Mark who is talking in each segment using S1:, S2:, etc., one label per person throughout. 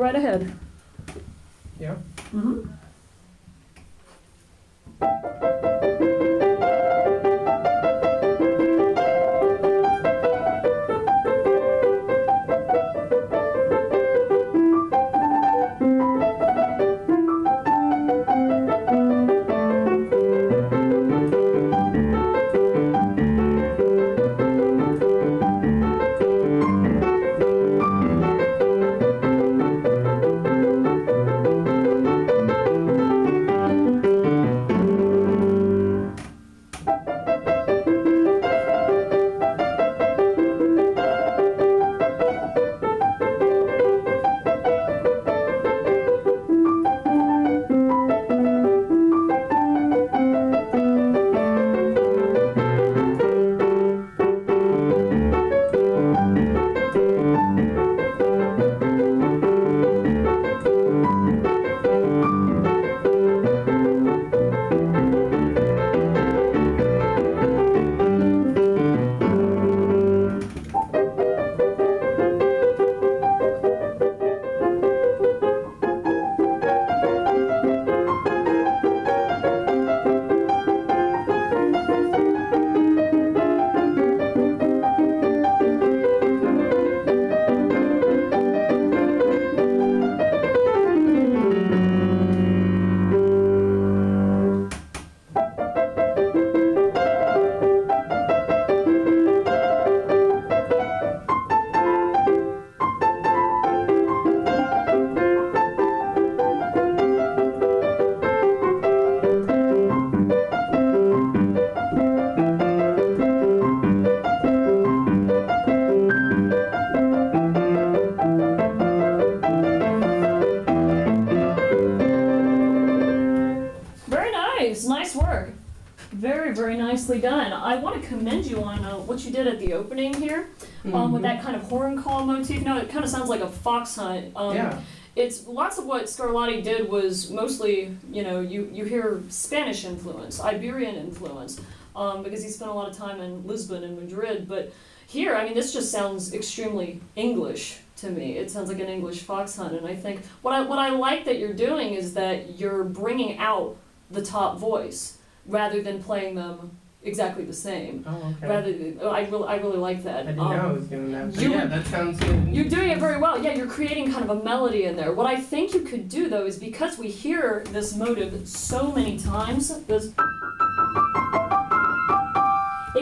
S1: right ahead.
S2: Yeah.
S1: Mm-hmm. Nice work. Very, very nicely done. I want to commend you on what you did at the opening here with that kind of horn call motif. No, it kind of sounds like a fox hunt.
S2: Yeah.
S1: It's lots of what Scarlatti did was mostly, you hear Spanish influence, Iberian influence, because he spent a lot of time in Lisbon and Madrid. But here, I mean, this just sounds extremely English to me. It sounds like an English fox hunt. And I think what I like that you're doing is that you're bringing out the top voice rather than playing them exactly the same.
S2: Oh, okay.
S1: Rather than, I really like that.
S2: I didn't know I was doing that. But yeah, that sounds good.
S1: You're doing it very well. Yeah, you're creating kind of a melody in there. What I think you could do, though, is because we hear this motive so many times, it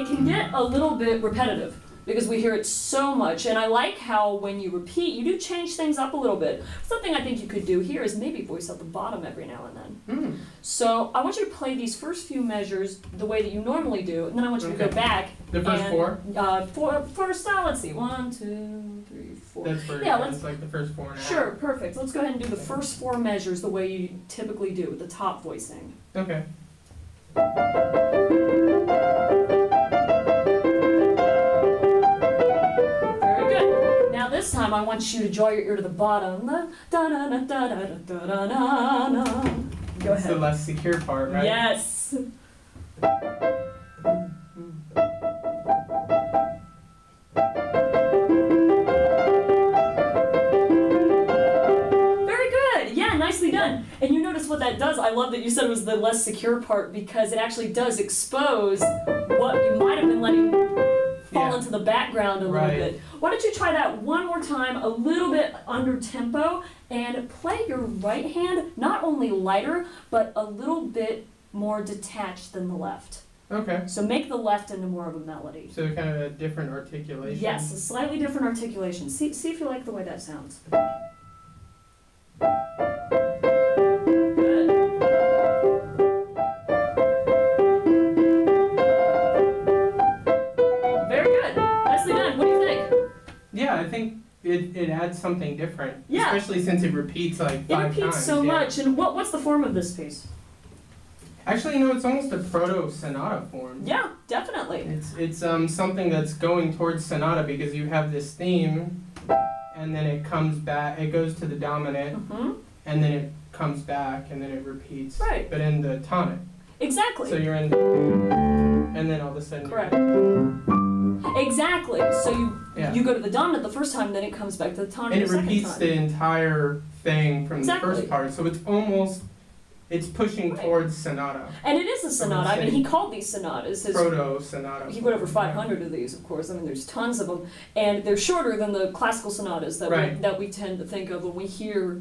S1: can get a little bit repetitive because we hear it so much. And I like how when you repeat, you do change things up a little bit. Something I think you could do here is maybe voice out the bottom every now and then. So I want you to play these first few measures the way that you normally do, and then I want you to go back.
S2: The first four?
S1: First, let's see, 1, 2, 3, 4.
S2: That's first.
S1: Yeah,
S2: that's like the first 4 and a half.
S1: Sure, perfect. Let's go ahead and do the first 4 measures the way you typically do with the top voicing.
S2: Okay.
S1: This time I want you to draw your ear to the bottom. Go ahead.
S2: It's the less secure part, right?
S1: Yes. Very good. Yeah, nicely done. And you notice what that does. I love that you said it was the less secure part because it actually does expose what you might have been letting fall into the background a little bit. Why don't you try that one more time, a little bit under tempo, and play your right hand not only lighter, but a little bit more detached than the left.
S2: Okay.
S1: So make the left into more of a melody.
S2: So kind of a different articulation.
S1: Yes, a slightly different articulation. See if you like the way that sounds.
S2: Yeah, I think it adds something different. Yeah. Especially since it repeats like 5 times.
S1: It repeats so much. And what's the form of this piece?
S2: Actually, it's almost a proto-sonata form.
S1: Yeah, definitely.
S2: It's something that's going towards sonata because you have this theme, and then it comes back. It goes to the dominant, and then it comes back, and then it repeats.
S1: Right.
S2: But in the tonic.
S1: Exactly.
S2: So you're in, and then all of a sudden.
S1: Correct. Exactly. So
S2: Yeah.
S1: you go to the dominant the first time, then it comes back to the tonic
S2: And
S1: the
S2: it
S1: second
S2: repeats
S1: time.
S2: the entire thing from
S1: Exactly.
S2: the first part, so it's pushing
S1: Right.
S2: towards sonata,
S1: And it is a sonata. I mean, he called these sonatas.
S2: proto-sonata.
S1: He wrote over 500 of these, of course. I mean, there's tons of them, and they're shorter than the classical sonatas that we tend to think of when we hear,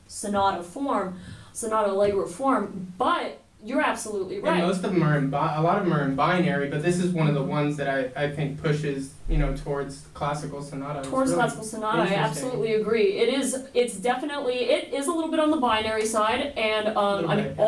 S1: sonata form, sonata allegro form. But you're absolutely right.
S2: And most of them are a lot of them are in binary, but this is one of the ones that I think pushes, towards classical sonata. It's
S1: Towards
S2: really
S1: classical sonata, I
S2: interesting.
S1: absolutely agree. It is a little bit on the binary side, and
S2: Little bit, yeah.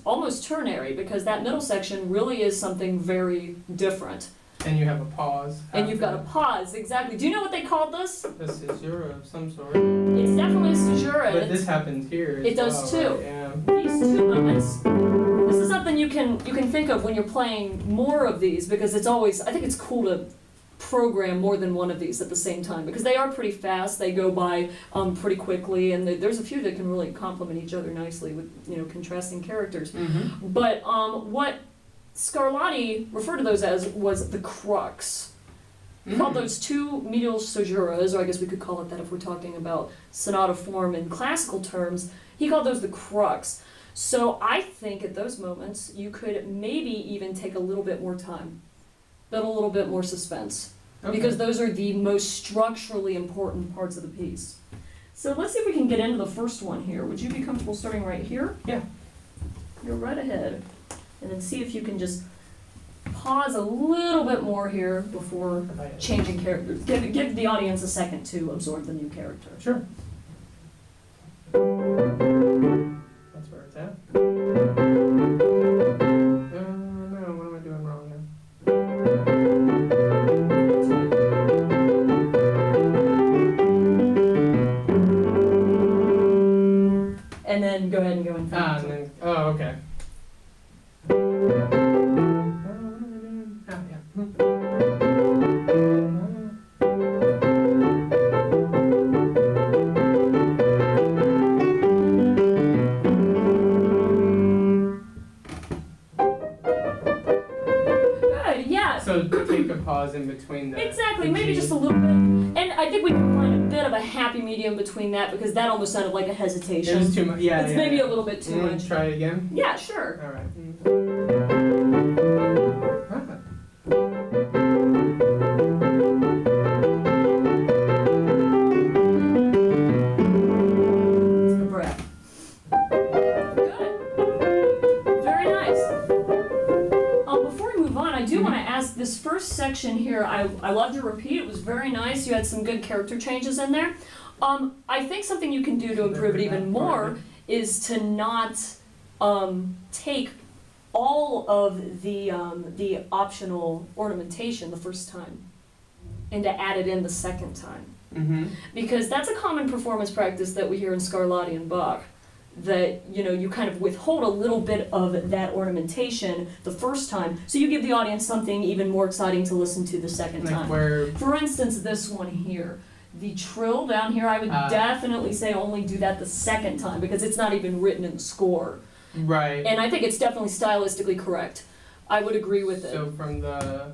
S1: almost ternary, because that middle section really is something very different.
S2: And you have a pause.
S1: And you've got a
S2: after.
S1: pause, exactly. Do you know what they called this?
S2: A caesura of some sort.
S1: It's definitely a caesura.
S2: But this happens here.
S1: It does
S2: well,
S1: too.
S2: right? Yeah.
S1: These two moments, this is something you can think of when you're playing more of these, because I think it's cool to program more than one of these at the same time, because they are pretty fast, they go by pretty quickly, and there's a few that can really complement each other nicely with contrasting characters.
S2: Mm-hmm.
S1: But what Scarlatti referred to those as was the crux. He called those two medial caesuras, or I guess we could call it that if we're talking about sonata form in classical terms. He called those the crux. So I think at those moments you could maybe even take a little bit more time, build a little bit more suspense, because those are the most structurally important parts of the piece. So let's see if we can get into the first one here. Would you be comfortable starting right here?
S2: Yeah.
S1: Go right ahead. And then see if you can just pause a little bit more here before changing characters. Give the audience a second to absorb the new character.
S2: Sure. That's where it's at. No, what am I doing wrong now?
S1: And then go ahead and go in front.
S2: And then, okay.
S1: Good, yeah.
S2: So take a pause in between the
S1: Exactly,
S2: the
S1: maybe
S2: G.
S1: just a little bit. And I think we can find a bit of a happy medium between that, because that almost sounded like a
S2: It
S1: hesitation.
S2: was too much. Yeah,
S1: It's
S2: yeah,
S1: maybe
S2: yeah.
S1: a little bit too much.
S2: Try it again.
S1: Yeah, sure.
S2: All right.
S1: Take a breath. Good. Very nice. Before we move on, I do want to ask, this first section here, I loved your repeat. It was very nice. You had some good character changes in there. I think something you can do to improve it even more is to not take all of the optional ornamentation the first time and to add it in the second time.
S2: Mm-hmm.
S1: Because that's a common performance practice that we hear in Scarlatti and Bach, that you kind of withhold a little bit of that ornamentation the first time, so you give the audience something even more exciting to listen to the second
S2: Like
S1: time.
S2: where.
S1: For instance, this one here, the trill down here, I would definitely say only do that the second time, because it's not even written in the score.
S2: Right.
S1: And I think it's definitely stylistically correct. I would agree with it.
S2: So from the.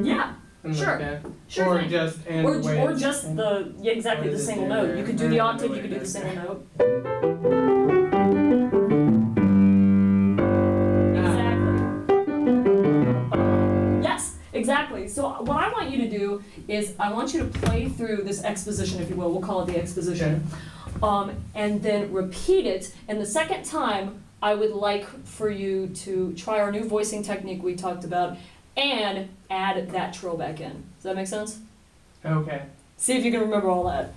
S1: Yeah,
S2: From
S1: Sure.
S2: Like that.
S1: sure
S2: Or
S1: thing.
S2: just and
S1: Or,
S2: the way
S1: or
S2: it's-
S1: just
S2: and-
S1: exactly
S2: Or
S1: the
S2: is it
S1: single
S2: there?
S1: note. You could do
S2: I
S1: the
S2: don't know
S1: octave,
S2: what
S1: you could
S2: it
S1: do the
S2: is
S1: single
S2: there.
S1: note. Exactly. Yes, exactly. So what I want you to do is I want you to play through this exposition, if you will. We'll call it the exposition. And then repeat it. And the second time, I would like for you to try our new voicing technique we talked about and add that trill back in. Does that make sense?
S2: Okay.
S1: See if you can remember all that.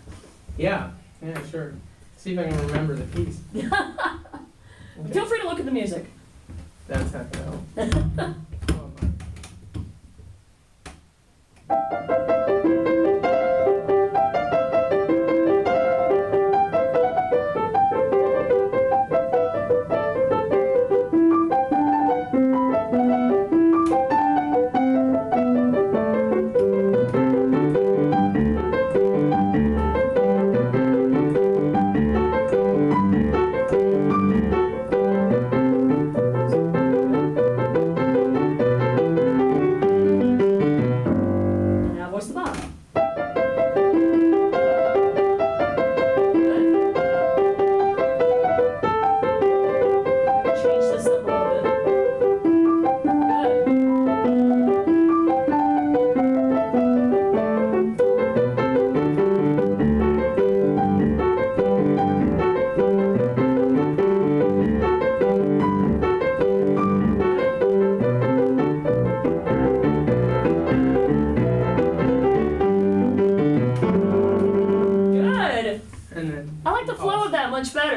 S2: Yeah. Yeah. Sure. See if I can remember the piece. Okay.
S1: Feel free to look at the music.
S2: That's not gonna help. Oh, my.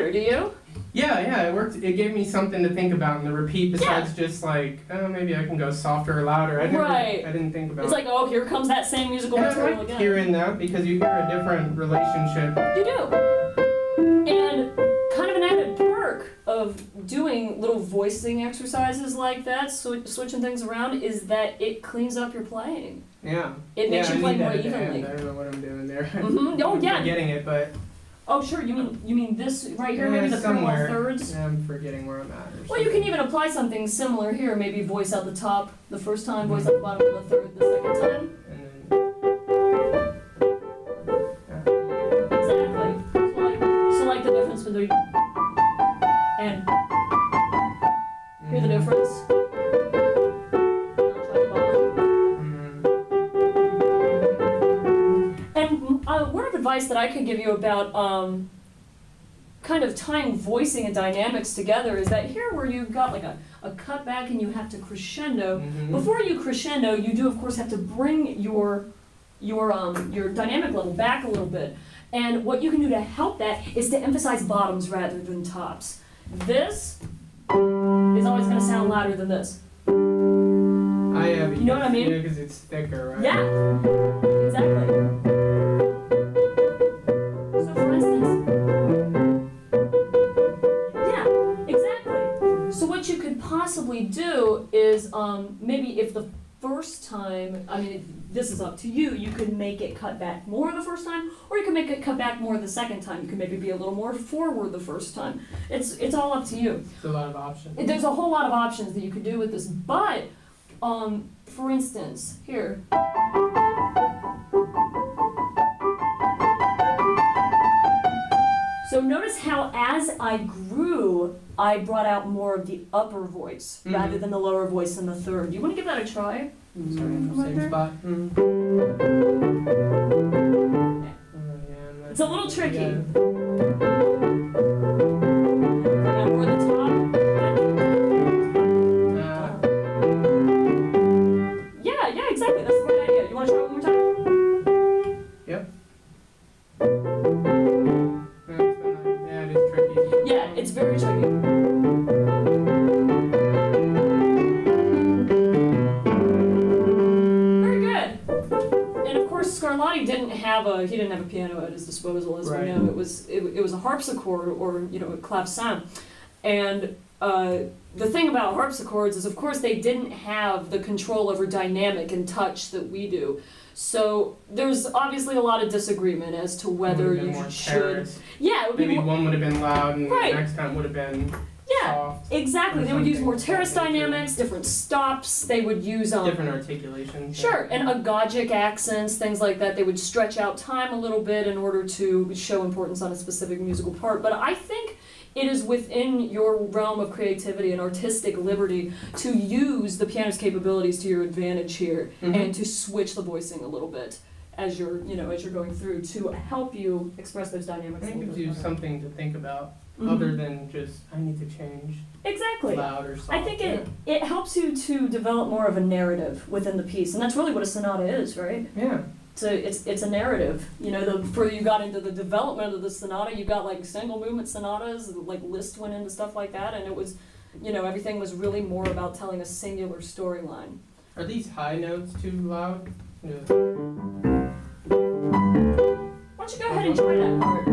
S1: better, do you?
S2: Yeah, it worked. It gave me something to think about in the repeat besides just like, oh, maybe I can go softer or louder. I didn't think about
S1: It's like, oh, here comes that same musical material
S2: I
S1: again.
S2: hearing that because you hear a different relationship.
S1: You do. And kind of an added perk of doing little voicing exercises like that, switching things around, is that it cleans up your playing.
S2: Yeah.
S1: It makes you play more
S2: that
S1: evenly.
S2: I don't know what I'm doing there.
S1: Mm-hmm. Oh, yeah.
S2: I'm getting it, but...
S1: Oh, sure. You mean this right here? Maybe the parallel thirds?
S2: Yeah, I'm forgetting where I'm at.
S1: Well, you can even apply something similar here. Maybe voice out the top the first time, voice out the bottom of the third the second time.
S2: And then...
S1: Exactly. So like the difference between... And... Hear the difference? Word of advice that I could give you about kind of tying voicing and dynamics together is that here where you've got like a cutback and you have to crescendo, before you crescendo, you do of course have to bring your dynamic level back a little bit. And what you can do to help that is to emphasize bottoms rather than tops. This is always going to sound louder than this.
S2: You know
S1: what I mean?
S2: Yeah, because it's thicker, right?
S1: Yeah, exactly. Possibly do is maybe if the first time, I mean this is up to you, you could make it cut back more the first time, or you can make it cut back more the second time. You can maybe be a little more forward the first time. It's all up to you.
S2: It's a lot of options.
S1: There's a whole lot of options that you could do with this, but for instance, here. So notice how as I grew, I brought out more of the upper voice rather than the lower voice in the third. Do you want to give that a try?
S2: Same spot.
S1: It's a little tricky.
S2: Yeah.
S1: More at the top. Yeah, exactly. That's the right idea. You want to try one more time?
S2: Yep.
S1: Yeah, it's very tricky. Very good. And of course, Scarlatti didn't have a piano at his disposal, as we know. It was a harpsichord or a clavecin. And the thing about harpsichords is, of course, they didn't have the control over dynamic and touch that we do. So there's obviously a lot of disagreement as to whether you should. Yeah, it would
S2: maybe
S1: be
S2: one would have been loud and the next time would have been soft.
S1: Exactly. They would use more terrace dynamics, different stops. They would use
S2: different articulations.
S1: Sure, and agogic accents, things like that. They would stretch out time a little bit in order to show importance on a specific musical part. But I think it is within your realm of creativity and artistic liberty to use the piano's capabilities to your advantage here and to switch the voicing a little bit as you're going through to help you express those dynamics.
S2: It gives you something to think about other than just I need to change.
S1: Exactly.
S2: Loud or soft.
S1: I think it helps you to develop more of a narrative within the piece, and that's really what a sonata is, right?
S2: Yeah.
S1: So it's a narrative. The further you got into the development of the sonata, you got like single movement sonatas, like Liszt went into stuff like that, and it was, everything was really more about telling a singular storyline.
S2: Are these high notes too loud?
S1: Why don't you go ahead and try that part?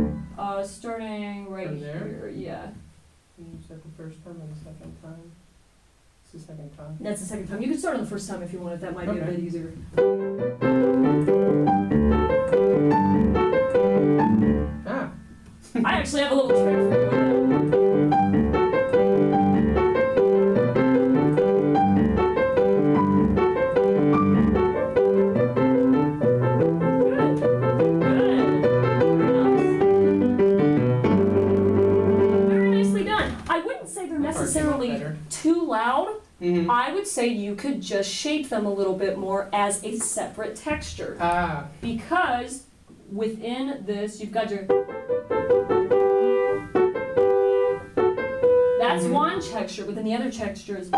S1: Starting right here. Yeah.
S2: You said the first time and the second time. It's the second time.
S1: That's the second time. You can start on the first time if you wanted. That might be a bit easier. I actually have a little trick for you. Necessarily too loud. I would say you could just shape them a little bit more as a separate texture. Because within this, you've got your... That's one texture, but then the other texture is...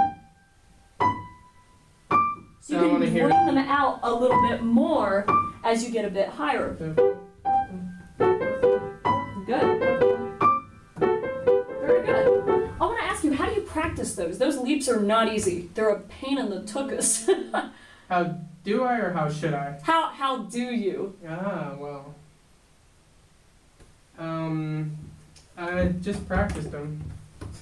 S1: So you can bring them out a little bit more as you get a bit higher. Good. practice those. Those leaps are not easy. They're a pain in the tuchus.
S2: How do I or how should I?
S1: How do you?
S2: Ah, well. I just practiced them.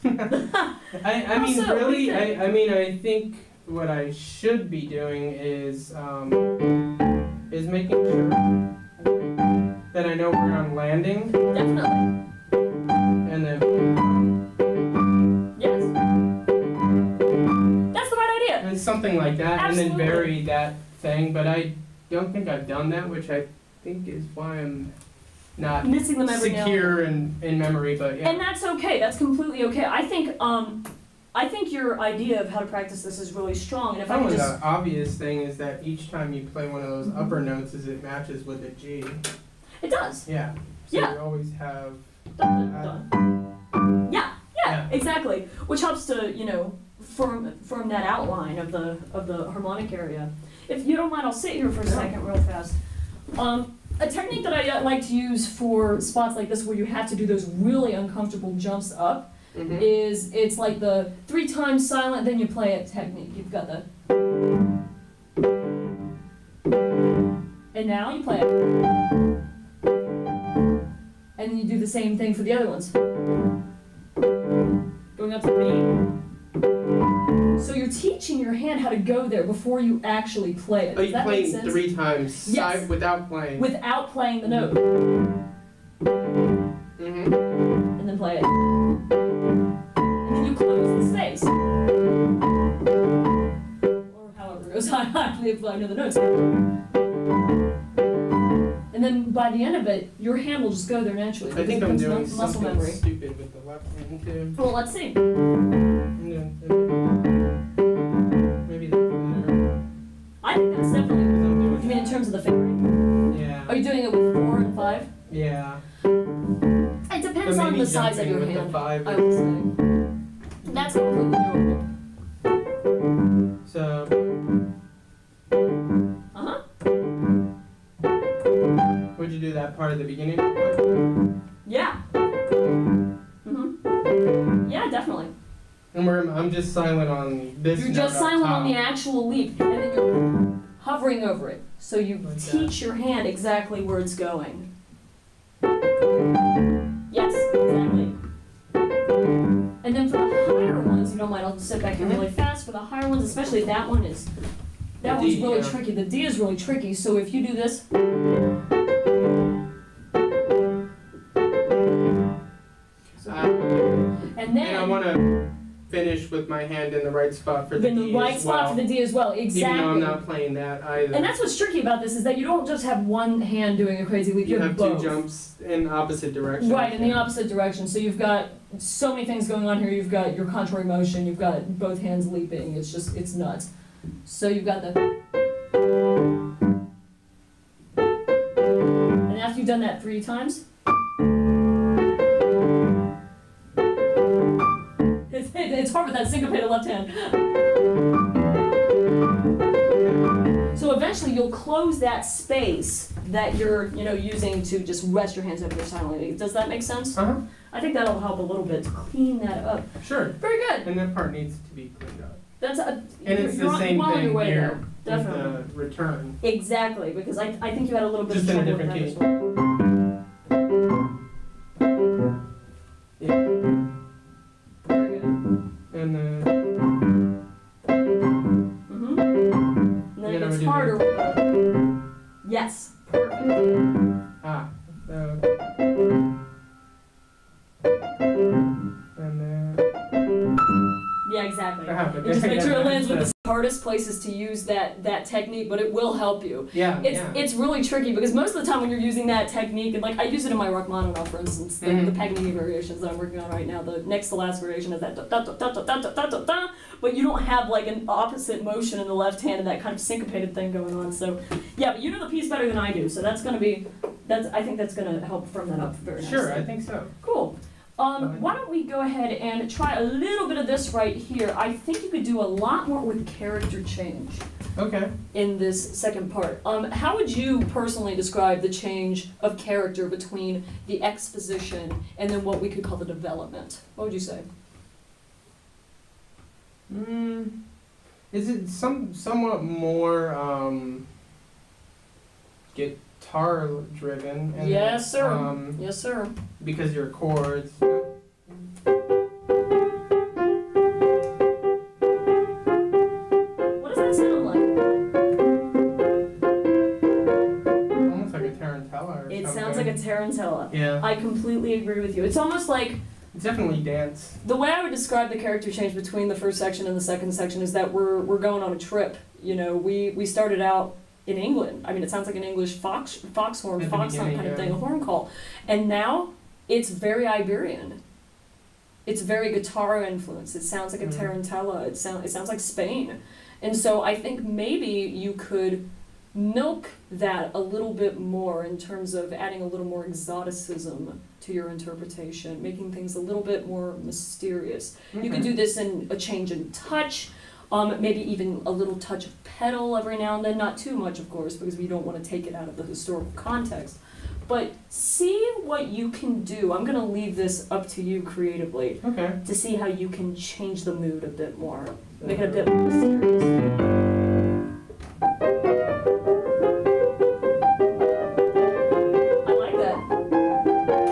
S2: I mean,
S1: so?
S2: really, I mean, I think what I should be doing is making sure that I know where I'm landing,
S1: Definitely.
S2: and then
S1: Yes. That's the right idea.
S2: and something like that,
S1: Absolutely.
S2: and then vary that thing. But I don't think I've done that, which I think is why I'm not
S1: Missing them every now and then.
S2: secure in memory. But yeah.
S1: And that's okay. That's completely okay. I think your idea of how to practice this is really strong. And if I could
S2: Probably
S1: just,
S2: the obvious thing is that each time you play one of those upper notes, is it matches with a G.
S1: it does.
S2: Yeah. So
S1: Yeah.
S2: you always have.
S1: Dun, dun, dun. Yeah,
S2: Yeah.
S1: exactly. Which helps to, form that outline of the harmonic area. If you don't mind, I'll sit here for a second real fast. A technique that I like to use for spots like this where you have to do those really uncomfortable jumps up
S2: Mm-hmm.
S1: is it's like the 3 times silent, then you play it technique. You've got the, and now you play it. And then you do the same thing for the other ones. Going up to the B. So you're teaching your hand how to go there before you actually play it.
S2: Are
S1: Does
S2: you
S1: that make
S2: playing
S1: sense?
S2: 3 times
S1: Yes.
S2: without playing?
S1: Without playing the note.
S2: Mm-hmm.
S1: And then play it. And then you close the space. Or however it goes, I know the notes. And then by the end of it, your hand will just go there naturally.
S2: I think
S1: because it
S2: I'm
S1: becomes
S2: doing
S1: muscle
S2: something
S1: memory.
S2: stupid with the left hand too.
S1: Well, let's see.
S2: Maybe that's better.
S1: I think that's definitely.
S2: I'm doing
S1: You mean in terms of the fingering?
S2: Yeah.
S1: Are you doing it with 4 and 5?
S2: Yeah.
S1: It depends
S2: So
S1: on
S2: maybe
S1: the size of
S2: jumping
S1: your
S2: with the
S1: hand,
S2: 5
S1: I
S2: is-
S1: would say. That's completely doable.
S2: So
S1: Uh-huh.
S2: would you do that part at the beginning?
S1: Yeah. Yeah, definitely.
S2: And I'm just silent on this.
S1: You're
S2: note
S1: just
S2: up
S1: silent on
S2: top.
S1: the actual leap, and then you're hovering over it. So you
S2: Like that.
S1: teach your hand exactly where it's going. Yes, exactly. And then for the higher ones, you don't mind, I'll just sit back here really fast. For the higher ones, especially that one is, that
S2: The
S1: one's
S2: D,
S1: really
S2: yeah.
S1: tricky. The D is really tricky, so if you do this, and then
S2: And I want to finish with my hand in the right spot for the
S1: in
S2: D
S1: the right
S2: as
S1: spot
S2: well.
S1: for the D as well, exactly.
S2: Even though I'm not playing that either.
S1: And that's what's tricky about this is that you don't just have one hand doing a crazy leap.
S2: you
S1: You
S2: have
S1: both.
S2: 2 jumps in opposite directions.
S1: Right, in the opposite direction. So you've got so many things going on here. You've got your contrary motion. You've got both hands leaping. It's nuts. So you've got the. And after you've done that 3 times. It's hard with that syncopated left hand. So eventually you'll close that space that you're, using to just rest your hands over there silently. Does that make sense?
S2: Uh-huh.
S1: I think that'll help a little bit to clean that up.
S2: Sure.
S1: Very good.
S2: And that part needs to be cleaned up.
S1: That's a.
S2: And
S1: you're,
S2: it's
S1: you're
S2: the
S1: on,
S2: same
S1: well on your
S2: thing
S1: way
S2: here
S1: there.
S2: with
S1: Definitely.
S2: the return.
S1: Exactly, because I think you had a little bit
S2: Just
S1: of
S2: in a
S1: trouble with
S2: different
S1: that
S2: key.
S1: as well.
S2: Yeah.
S1: Very good.
S2: And then
S1: Mm-hmm. And then
S2: You
S1: it
S2: gotta
S1: gets
S2: do
S1: harder with the. Yes. Perfect.
S2: And then
S1: Yeah, exactly.
S2: happened.
S1: And just make sure it lands with the hardest places to use that technique, but it will help you.
S2: Yeah.
S1: It's really tricky because most of the time when you're using that technique, and like I use it in my Rachmaninoff, for instance, the Paganini variations that I'm working on right now, the next to last variation is that da da da da da da da da da, but you don't have like an opposite motion in the left hand and that kind of syncopated thing going on. So yeah, but you know the piece better than I do, so I think that's gonna help firm that up very nicely.
S2: Sure, I think so.
S1: Cool. Why don't we go ahead and try a little bit of this right here. I think you could do a lot more with character change
S2: Okay.
S1: in this second part. How would you personally describe the change of character between the exposition and then what we could call the development? What would you say?
S2: Is it somewhat more guitar driven? And,
S1: Yes, sir. Yes, sir.
S2: Because your chords.
S1: What does that sound like?
S2: Almost like a tarantella or
S1: It
S2: something.
S1: sounds like a tarantella.
S2: Yeah.
S1: I completely agree with you. It's almost like
S2: It's definitely dance.
S1: the way I would describe the character change between the first section and the second section is that we're going on a trip. You know, we started out in England. I mean, it sounds like an English foxhorn,
S2: At the
S1: foxhunt
S2: beginning,
S1: kind of
S2: yeah.
S1: thing, a horn call. And now it's very Iberian. It's very guitar influenced. It sounds like a tarantella. It sounds like Spain. And so I think maybe you could milk that a little bit more in terms of adding a little more exoticism to your interpretation, making things a little bit more mysterious. You could do this in a change in touch, maybe even a little touch of pedal every now and then, not too much of course, because we don't want to take it out of the historical context. But see what you can do. I'm going to leave this up to you creatively to see how you can change the mood a bit more, make it a bit more mysterious. I like that.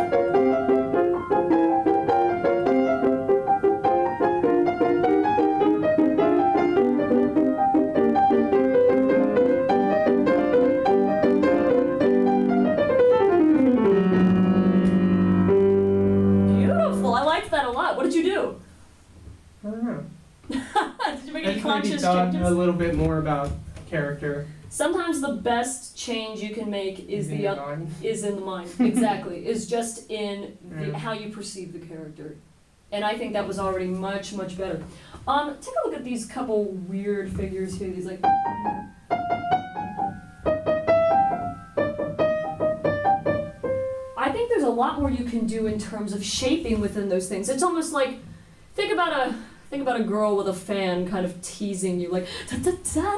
S1: Beautiful. I liked that a lot. What did you do?
S2: I don't know.
S1: Did you make
S2: I
S1: any
S2: just maybe
S1: conscious
S2: thought
S1: changes?
S2: a little bit more about character.
S1: Sometimes the best change you can make is
S2: in
S1: the
S2: your mind.
S1: is in the mind. Exactly. Is just in the,
S2: Yeah.
S1: how you perceive the character. And I think that was already much, much better. Take a look at these couple weird figures here. These like I think there's a lot more you can do in terms of shaping within those things. It's almost like think about a girl with a fan kind of teasing you like da da da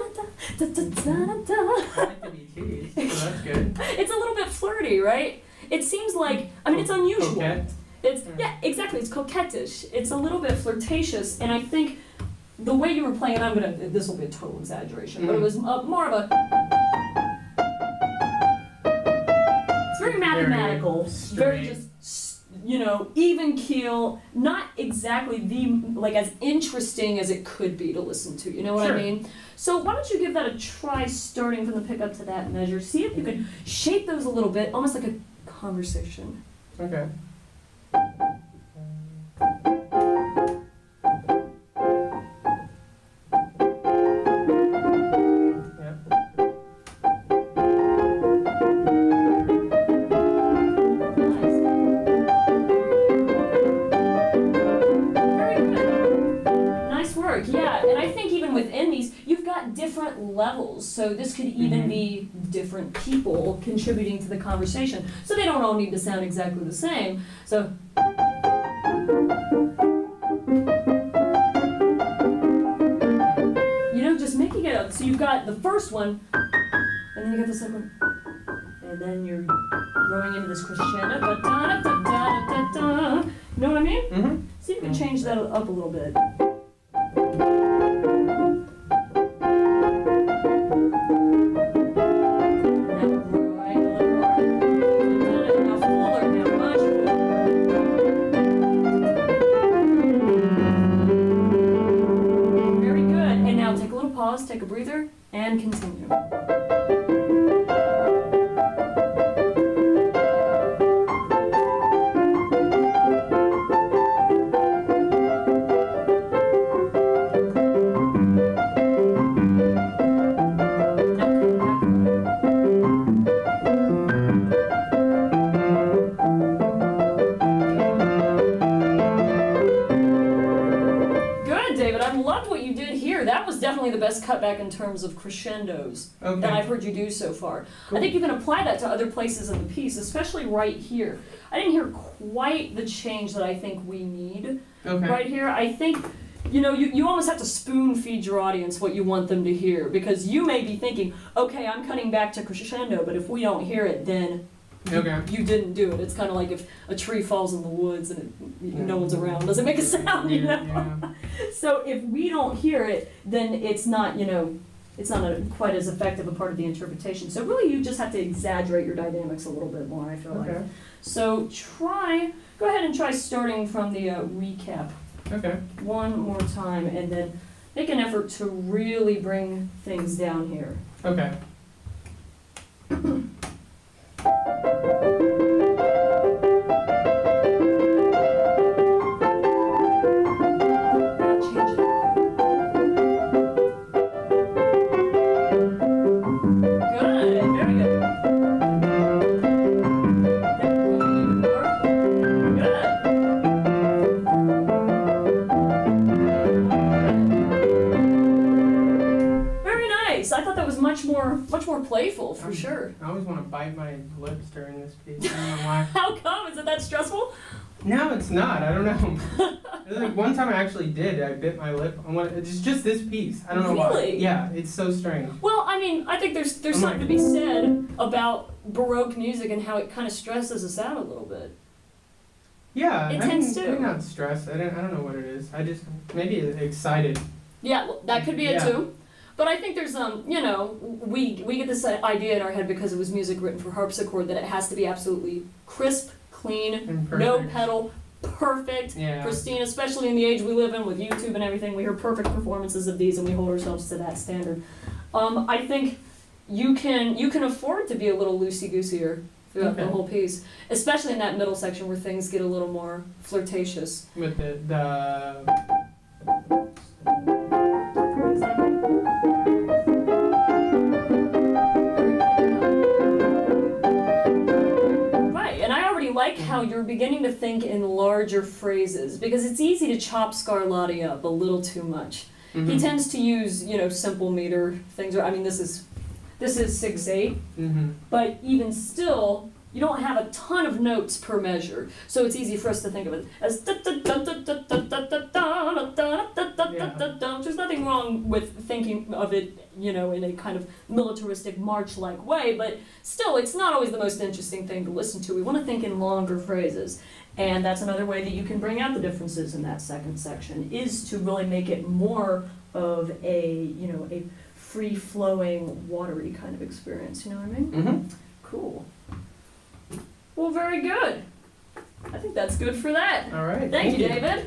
S1: da da da da da.
S2: I like to be teased, so that's good.
S1: It's a little bit flirty, right? It seems like, I mean, it's unusual.
S2: Coquette.
S1: It's, yeah, exactly, it's coquettish. It's a little bit flirtatious, and I think the way you were playing, this will be a total exaggeration, but it was more of a, it's very mathematical, very
S2: straight.
S1: just, you know, even keel, not exactly like as interesting as it could be to listen to, you know what
S2: Sure.
S1: I mean? So why don't you give that a try starting from the pickup to that measure, see if you can shape those a little bit, almost like a conversation.
S2: Okay. Yeah.
S1: Nice. Very good. Nice work, yeah. And I think even within these, you've got different levels. So this could even be different people contributing to the conversation. So they don't all need to sound exactly the same. So you know, just making it up. So you've got the first one, and then you got the second one. And then you're growing into this crescendo. Da-da-da-da-da-da. You know what I mean?
S2: Mm-hmm.
S1: See if you can change that up a little bit. Now growing a little more. Now fuller, now much fuller. Very good. And now take a little pause, take a breather, and continue. Good, David. I loved what you did here. That was definitely the best cutback in terms of crescendos that I've
S2: Okay.
S1: heard you do so far.
S2: Cool.
S1: I think you can apply that to other places in the piece, especially right here. I didn't hear quite the change that I think we need
S2: Okay.
S1: right here. I think, you know, you almost have to spoon feed your audience what you want them to hear, because you may be thinking, okay, I'm cutting back to crescendo, but if we don't hear it, then
S2: Okay.
S1: you didn't do it. It's kind of like if a tree falls in the woods and no one's around, does it make a sound? You know.
S2: Yeah.
S1: So if we don't hear it, then it's not, it's not quite as effective a part of the interpretation. So really you just have to exaggerate your dynamics a little bit more, I feel like.
S2: Okay.
S1: So go ahead and try starting from the recap
S2: Okay.
S1: one more time, and then make an effort to really bring things down here.
S2: Okay.
S1: Change it. Good, very good. Very nice. I thought that was much more playful, for sure.
S2: I always want to bite my lips during this piece. I don't know why.
S1: How come? Is it that stressful?
S2: No, it's not. I don't know. Like one time I actually did. I bit my lip on one. It's just this piece. I don't know why.
S1: Really?
S2: Yeah, it's so strange.
S1: Well, I mean, I think there's something to be said about Baroque music and how it kind of stresses us out a little bit.
S2: Yeah,
S1: It tends to.
S2: Maybe not stressed. I don't know what it is. I just maybe excited.
S1: Yeah, well, that could be it too. But I think there's we get this idea in our head because it was music written for harpsichord that it has to be absolutely crisp, clean,
S2: And
S1: no
S2: perfect.
S1: pedal, perfect,
S2: Yeah.
S1: pristine. Especially in the age we live in with YouTube and everything, we hear perfect performances of these and we hold ourselves to that standard. I think you can afford to be a little loosey-gooseier throughout the
S2: Okay.
S1: whole piece, especially in that middle section where things get a little more flirtatious.
S2: With the
S1: Right, and I already like how you're beginning to think in larger phrases because it's easy to chop Scarlatti up a little too much.
S2: Mhm.
S1: He tends to use, simple meter things. I mean, this is 6/8,
S2: Mhm.
S1: but even still, you don't have a ton of notes per measure, so it's easy for us to think of it as there's nothing wrong with thinking of it, in a kind of militaristic march-like way, but still, it's not always the most interesting thing to listen to. We want to think in longer phrases, and that's another way that you can bring out the differences in that second section, is to really make it more of a free-flowing, watery kind of experience, you know what I mean?
S2: Mhm.
S1: Cool. Well, very good. I think that's good for that.
S2: All right.
S1: Thank you, David.